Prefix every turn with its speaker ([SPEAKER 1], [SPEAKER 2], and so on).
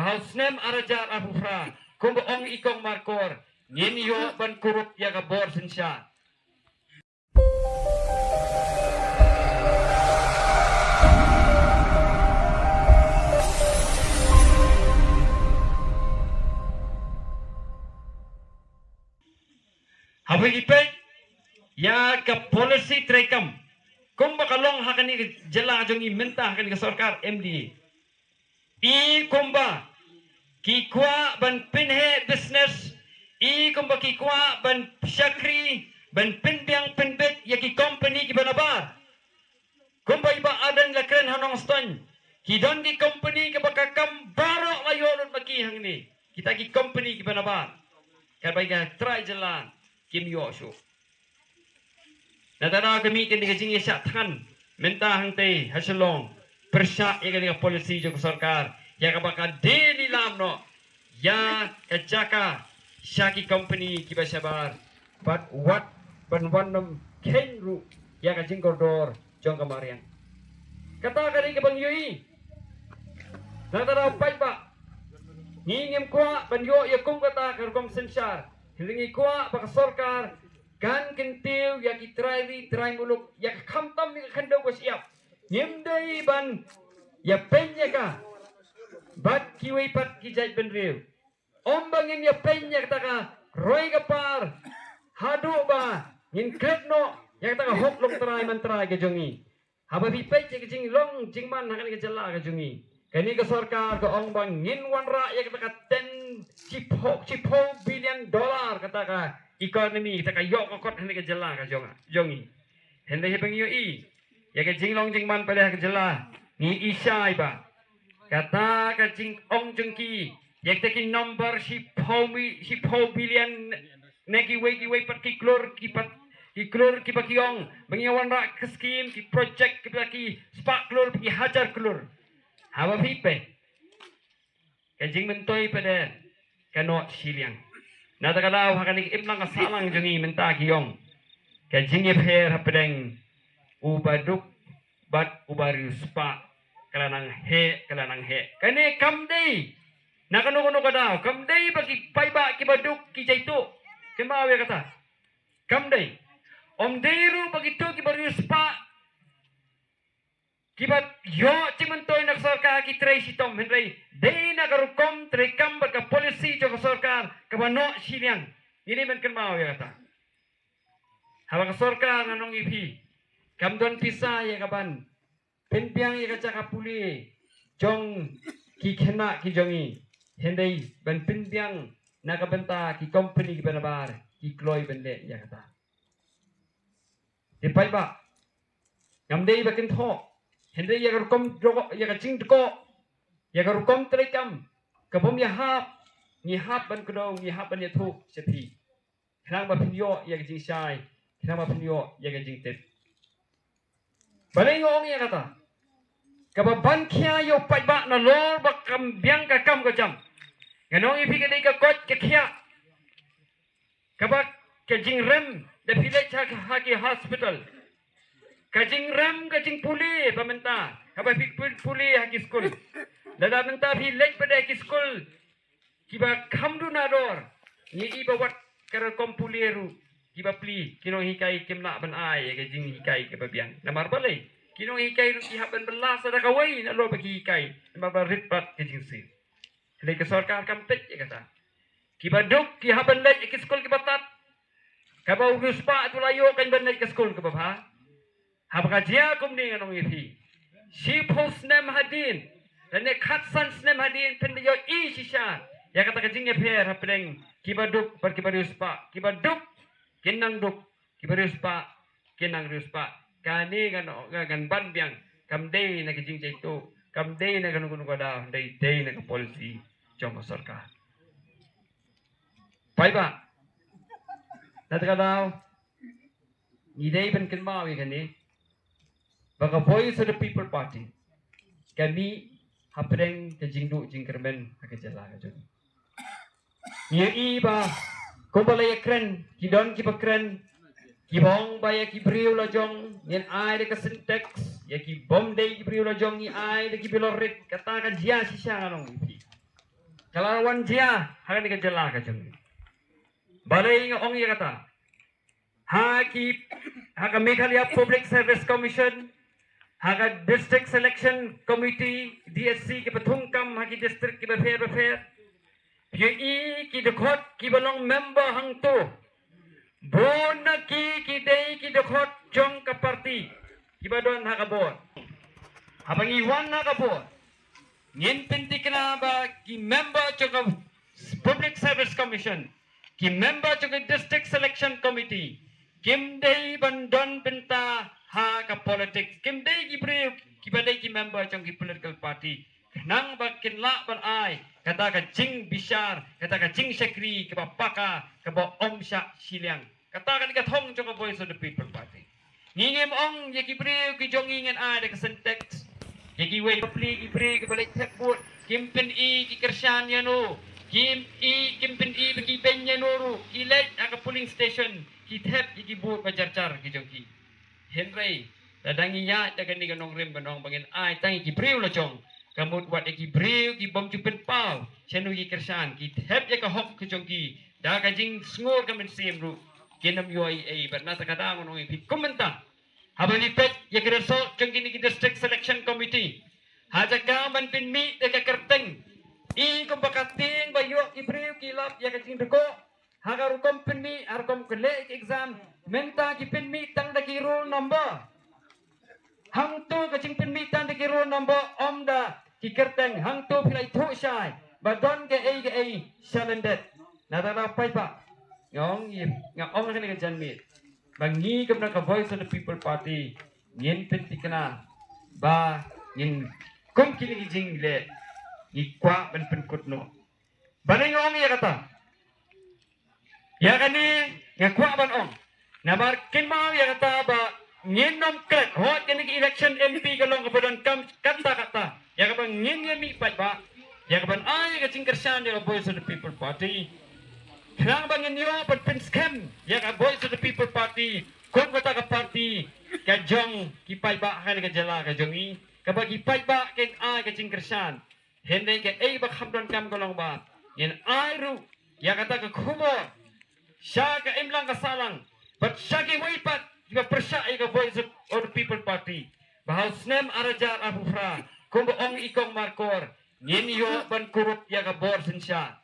[SPEAKER 1] hausnem arajar abufra kumbo ong ikong markor ninyo ban kurup ya kabor sinsya. Habang ipek ya ka policy trekam kung bakalong hakani jala jong imenta hakani ka sarkar MD i kumba kikwa ban pinhe business i kumba kikwa ban syakri ban pinbiang pinbet ya ki company ki banabar kumba iba adan lakren hanong ston kidon ki company ka bakakam baro mayolot makihang ni kita ki company ki banabar kabay ka try jalan kim yo shu natara kami kan dikajing ya tan menta hangte hasilong persya ya kan polisi jo sarkar ya ka baka daily lamno ya kajaka shaki company ki basabar but what ban wanam kenru ya ka jingkodor jong kamarian kata kali ke bang yui natara pai ba ngingem kwa ban yo ya kum kata karkom sensar hilingi kwa baka sarkar kan kentil ya ki try muluk ya khamtam ni khando ko siap nyemdai ban ya penya ka bat ki wei pat ki jai ben rew ombangin ya penya kata ka roi ka par hadu ba ngin kretno ya kata ka hok long try man try ke jongi haba bi pe ke jing long jing man hakan ke jala ke jongi kani ka sarkar ka ong bang ngin wan ra ya kata ka 10 chipo billion dollar kata ka economy kita kayok kokot hendak kejelah ka jongi hendak he pengyo i ya ke jinglong jingman pada kejelah ni isai ba kata ka jing ong jengki ya kita number si pau billion neki wei pat ki klor ki pakiong mengawan rak ke skim ki project ki paki spark klor ki hajar klor hawa pipe ka jing mentoi pada kanot siliang nata kalau hakan imlang kasalang jongi menta kiyong kajingi pher hapedeng ubaduk bat ubarius pa kalanang he kane kamdei nakano kada kamdei bagi paiba kibaduk ki jaitu kemawe kata kamdei om deiru bagi tu kibarius pa kibat yo cimentoy nak sarkar ki tray sitom henry dei na karukom trekam baka polisi jo sarkar kabano siliang ini men kenmau ya kata hawa sarkar nanong ipi kamdon pisa ya kaban penpiang ya kaca kapuli jong ki kena ki jongi hendai ban penpiang na kabenta ki company ki banabar ki kloy bende ya kata di pai ba kamdei bakin tho hendai ya karukom jogo ya kacing deko ya karukom trekam kabom ya hap ni hap ban kedong ni hap ban ya thu sepi khnang ba pinyo ya kacing sai khnang ba pinyo ya kacing tet balai ngong ya kata kababan khia yo pai ba na lor ba kam biang ka kam ka jam nganong ipi ka dei ka kot ka khia kabak kacing rem the village haki hospital kajing ram kajing puli pamenta kaba puli haki school dada menta village pada haki school kiba kamdu nador ni iba wat kara kompuleru kiba pli kino hikai kemna ban ai kajing hikai ke babiang namar balai kino hikai ru ki haban belas ada kawai na lo bagi hikai namar barit pat kajing si le ke sarkar kampet ya kata kiba duk ki haban lej ke school kiba tat kaba urus pa tu layo kan ban lej ke school ke baba habaka dia kum ni nganong ipi si post nem hadin dan ne khatsan nem hadin pendio i sisa ya kata kajing pher hapeng kibaduk par kibarius pa kibaduk kinang duk kibarius pa kinang rius pa kani gan ban biang kamdei na kajing itu kamdei na ganung kada dei na polisi jong sarkar pai ba natakadaw ni dei ben kenmawi kani baka Voice of the People Party kami hapreng ke jingdu jingkermen hakajala ka jong ni iba kumbalay kren kidon kipakren kibong baya kibriu la jong yen ai de ka syntax ya ki bomday kibriu la jong ni ai de kibilorit kata ka dia sisa kanong ipi Kalawan dia, hagan ni kajala ka jeng. Balay nga ong iya kata. Haka Meghalaya Public Service Commission, haka District Selection Committee, DSC ki patungkam haki district ki befair. Yung ki dekot ki balong member hang to. Bon na ki day ki dekot jong ka party. Ki badon haka bon. Habang iwan na ka bon. Ngin pinti na ba ki member choka Public Service Commission, ki member choka District Selection Committee, kim day bandon pinta ha ka politics, kim day ki brio ki badai ki member chong ki political party, nang ba kinla ban ai, kata ka jing bishar, kata ka jing sekri, ka ba paka, ka ba om sha siliang, kata ka thong choka Voice of the People Party. Ngingem ong ye ki brio ki jong ingen ai de ka syntax. Yaki way papli ibri ke balik teput kimpen ki kersan ya no kimpen bagi benya noru kilet aka polling station ki tep ki but bajar-jar ki jongki Henry dadangi ya dagan ni ganong rem banong bangin ai tangi ki briu lo chong kamut wat ki briu ki bom chupen pau chenu ki kersan ki tep ya ka hok ki jongki da ka jing sngur ka men sim ru kinam yoi ai barna ta kadang no pi komenta habang ipet ya kira so jongki ni ki District Selection Committee haja gaman pin mi de ka kerteng I kung bakating bayo ibriw kilap ya kajing deko hagar kom pin mi ar kom kele exam menta ki pin mi tang da ki roll number hang tu kajing pin mi tang da ki roll number omda ki kerteng hang tu pilai thu shai badon ke ai shalendet nadara pai pa ngong ngong ong ka ni ka jan mi bangi kam na ka Voice of the People Party ngin pin tikna ba ngin kum kini jing le ikwa ben penkutno baneng ong ya kata ya kani ngakwa ban ong nabar kin mau ya kata ba nginom kret hot kini election MP kalong kabadan kam kata ya kabang ngin mi pat ba ya kaban ay ka cingkersan ya Voice of the People Party Kang bangin yo pat pen scam ya ka Voice of the People Party kung kata ka party ka jong kipay ba ka ka jala ka jongi kabag ipay ba ken ay ka cingkersan hindi ke ay bakhamdon kam kolong ba yan ay ru ya kata ka kumo siya ka imlang kasalang but siya ki wipat iba persya ay ka Voice of the People Party bahal snem arajar abufra kung baong ikong markor ngin yo ban kurup ya ka borsin siya